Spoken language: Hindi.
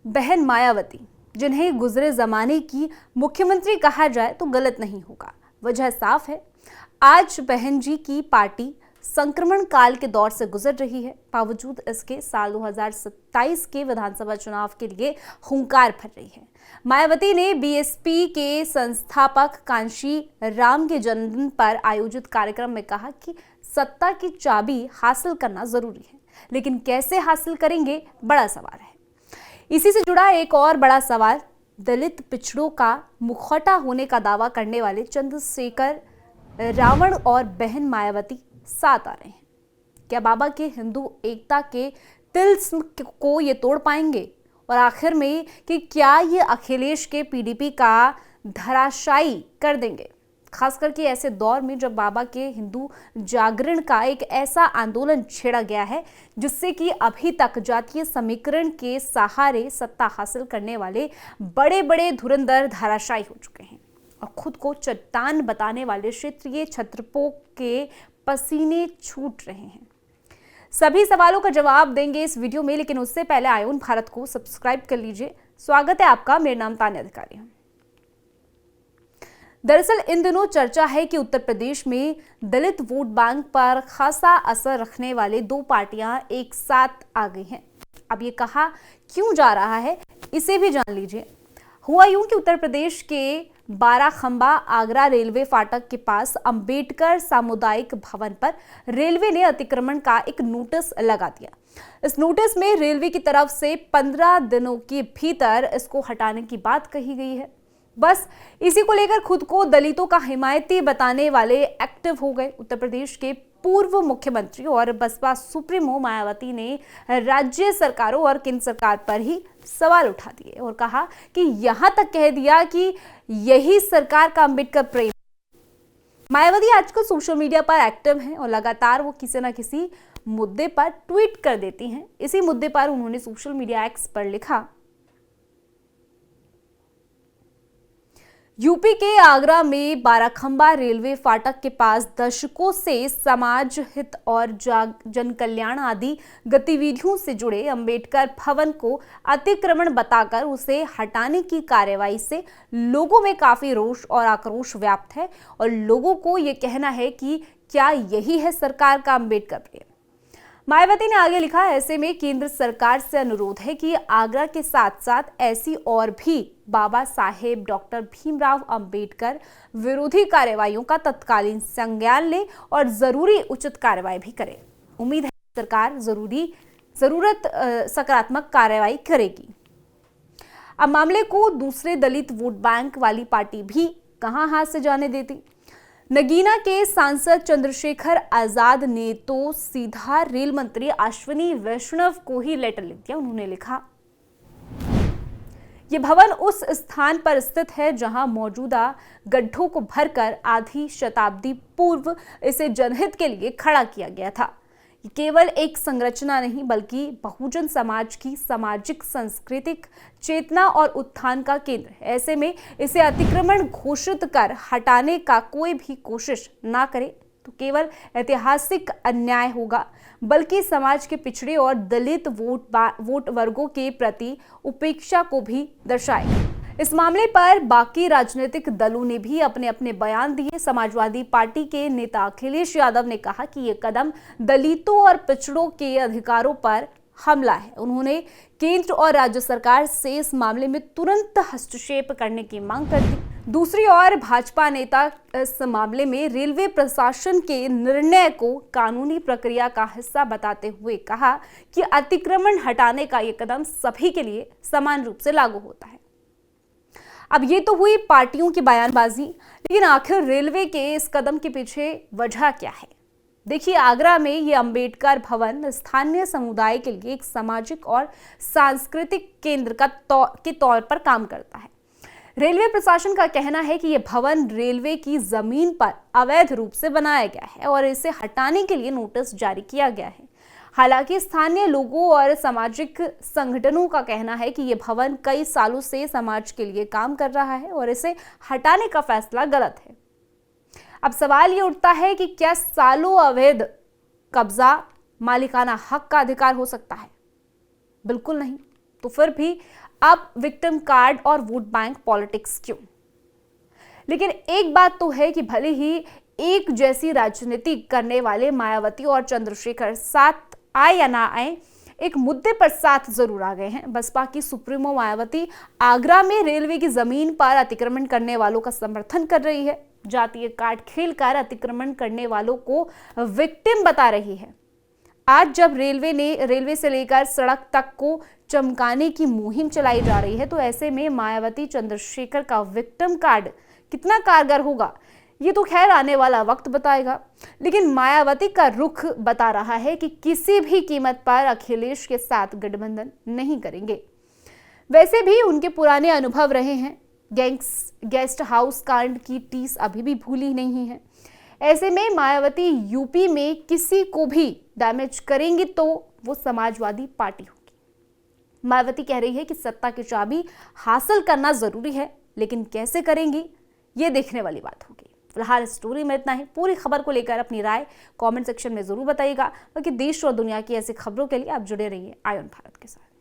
बहन मायावती, जिन्हें गुजरे जमाने की मुख्यमंत्री कहा जाए तो गलत नहीं होगा। वजह साफ है, आज बहन जी की पार्टी संक्रमण काल के दौर से गुजर रही है। बावजूद इसके साल 2027 के विधानसभा चुनाव के लिए हुंकार भर रही है। मायावती ने बीएसपी के संस्थापक कांशी राम के जन्मदिन पर आयोजित कार्यक्रम में कहा कि सत्ता की चाबी हासिल करना जरूरी है, लेकिन कैसे हासिल करेंगे, बड़ा सवाल है। इसी से जुड़ा एक और बड़ा सवाल, दलित पिछड़ों का मुखौटा होने का दावा करने वाले चंद्रशेखर रावण और बहन मायावती साथ आ रहे हैं। क्या बाबा के हिंदू एकता के तिल्स्म को ये तोड़ पाएंगे? और आखिर में कि क्या ये अखिलेश के पीडीपी का धराशायी कर देंगे? खास करके ऐसे दौर में जब बाबा के हिंदू जागरण का एक ऐसा आंदोलन छेड़ा गया है जिससे कि अभी तक जातीय समीकरण के सहारे सत्ता हासिल करने वाले बड़े बड़े धुरंधर धराशायी हो चुके हैं और खुद को चट्टान बताने वाले क्षेत्रीय छत्रपों के पसीने छूट रहे हैं। सभी सवालों का जवाब देंगे इस वीडियो में, लेकिन उससे पहले आयोन भारत को सब्सक्राइब कर लीजिए। स्वागत है आपका, मेरा नाम तान्या अधिकारी है। दरअसल इन दिनों चर्चा है कि उत्तर प्रदेश में दलित वोट बैंक पर खासा असर रखने वाले दो पार्टियां एक साथ आ गई हैं। अब ये कहा क्यों जा रहा है, इसे भी जान लीजिए। हुआ यूं कि उत्तर प्रदेश के बाराखंबा आगरा रेलवे फाटक के पास अंबेडकर सामुदायिक भवन पर रेलवे ने अतिक्रमण का एक नोटिस लगा दिया। इस नोटिस में रेलवे की तरफ से 15 दिनों के भीतर इसको हटाने की बात कही गई है। बस इसी को लेकर खुद को दलितों का हिमायती बताने वाले एक्टिव हो गए। उत्तर प्रदेश के पूर्व मुख्यमंत्री और बसपा सुप्रीमो मायावती ने राज्य सरकारों और केंद्र सरकार पर ही सवाल उठा दिए और कहा कि यहां तक कह दिया कि यही सरकार का अंबेडकर प्रेम। मायावती आजकल सोशल मीडिया पर एक्टिव हैं और लगातार वो किसी न किसी मुद्दे पर ट्वीट कर देती हैं। इसी मुद्दे पर उन्होंने सोशल मीडिया एक्स पर लिखा, यूपी के आगरा में बाराखंबा रेलवे फाटक के पास दशकों से समाज हित और जन कल्याण आदि गतिविधियों से जुड़े अंबेडकर भवन को अतिक्रमण बताकर उसे हटाने की कार्रवाई से लोगों में काफी रोष और आक्रोश व्याप्त है और लोगों को ये कहना है कि क्या यही है सरकार का अंबेडकर प्रेम। मायावती ने आगे लिखा, ऐसे में केंद्र सरकार से अनुरोध है कि आगरा के साथ साथ ऐसी और भी बाबा साहेब डॉक्टर भीमराव अंबेडकर विरोधी कार्रवाइयों का तत्कालीन संज्ञान ले और जरूरी उचित कार्रवाई भी करे। उम्मीद है सरकार जरूरत सकारात्मक कार्रवाई करेगी। अब मामले को दूसरे दलित वोट बैंक वाली पार्टी भी कहां हाथ से जाने देती। नगीना के सांसद चंद्रशेखर आजाद ने तो सीधा रेल मंत्री अश्विनी वैष्णव को ही लेटर लिख दिया। उन्होंने लिखा, ये भवन उस स्थान पर स्थित है जहां मौजूदा गड्ढों को भरकर आधी शताब्दी पूर्व इसे जनहित के लिए खड़ा किया गया था। ये केवल एक संरचना नहीं बल्कि बहुजन समाज की सामाजिक सांस्कृतिक चेतना और उत्थान का केंद्र है। ऐसे में इसे अतिक्रमण घोषित कर हटाने का कोई भी कोशिश ना करे तो केवल ऐतिहासिक अन्याय होगा, बल्कि समाज के पिछड़े और दलित वोट वर्गों के प्रति उपेक्षा को भी दर्शाएगा। इस मामले पर बाकी राजनीतिक दलों ने भी अपने अपने बयान दिए। समाजवादी पार्टी के नेता अखिलेश यादव ने कहा कि ये कदम दलितों और पिछड़ों के अधिकारों पर हमला है। उन्होंने केंद्र और राज्य सरकार से इस मामले में तुरंत हस्तक्षेप करने की मांग कर दी। दूसरी ओर भाजपा नेता इस मामले में रेलवे प्रशासन के निर्णय को कानूनी प्रक्रिया का हिस्सा बताते हुए कहा कि अतिक्रमण हटाने का ये कदम सभी के लिए समान रूप से लागू होता है। अब ये तो हुई पार्टियों की बयानबाजी, लेकिन आखिर रेलवे के इस कदम के पीछे वजह क्या है? देखिए, आगरा में ये अंबेडकर भवन स्थानीय समुदाय के लिए एक सामाजिक और सांस्कृतिक केंद्र के तौर पर काम करता है। रेलवे प्रशासन का कहना है कि यह भवन रेलवे की जमीन पर अवैध रूप से बनाया गया है और इसे हटाने के लिए नोटिस जारी किया गया है। हालांकि स्थानीय लोगों और सामाजिक संगठनों का कहना है कि यह भवन कई सालों से समाज के लिए काम कर रहा है और इसे हटाने का फैसला गलत है। अब सवाल ये उठता है कि क्या सालों अवैध कब्जा मालिकाना हक का अधिकार हो सकता है? बिल्कुल नहीं। तो फिर भी अब विक्टिम कार्ड और वोट बैंक पॉलिटिक्स क्यों? लेकिन एक बात तो है कि भले ही एक जैसी राजनीति करने वाले मायावती और चंद्रशेखर साथ आए या ना आए, एक मुद्दे पर साथ जरूर आ गए हैं। बसपा की सुप्रीमो मायावती आगरा में रेलवे की जमीन पर अतिक्रमण करने वालों का समर्थन कर रही है, जातीय कार्ड खेलकर अतिक्रमण करने वालों को विक्टिम बता रही है। आज जब रेलवे से लेकर सड़क तक को चमकाने की मुहिम चलाई जा रही है, तो ऐसे में मायावती चंद्रशेखर का विक्टिम कार्ड कितना कारगर होगा, ये तो खैर आने वाला वक्त बताएगा। लेकिन मायावती का रुख बता रहा है कि किसी भी कीमत पर अखिलेश के साथ गठबंधन नहीं करेंगे। वैसे भी उनके पुराने अनुभव रहे हैं, गेस्ट हाउस कांड की टीस अभी भी भूली नहीं है। ऐसे में मायावती यूपी में किसी को भी डैमेज करेंगी तो वो समाजवादी पार्टी होगी। मायावती कह रही है कि सत्ता की चाबी हासिल करना जरूरी है, लेकिन कैसे करेंगी ये देखने वाली बात होगी। फिलहाल इस स्टोरी में इतना ही। पूरी खबर को लेकर अपनी राय कमेंट सेक्शन में जरूर बताइएगा। बाकी देश और दुनिया की ऐसी खबरों के लिए आप जुड़े रहिए आईऑन भारत के साथ।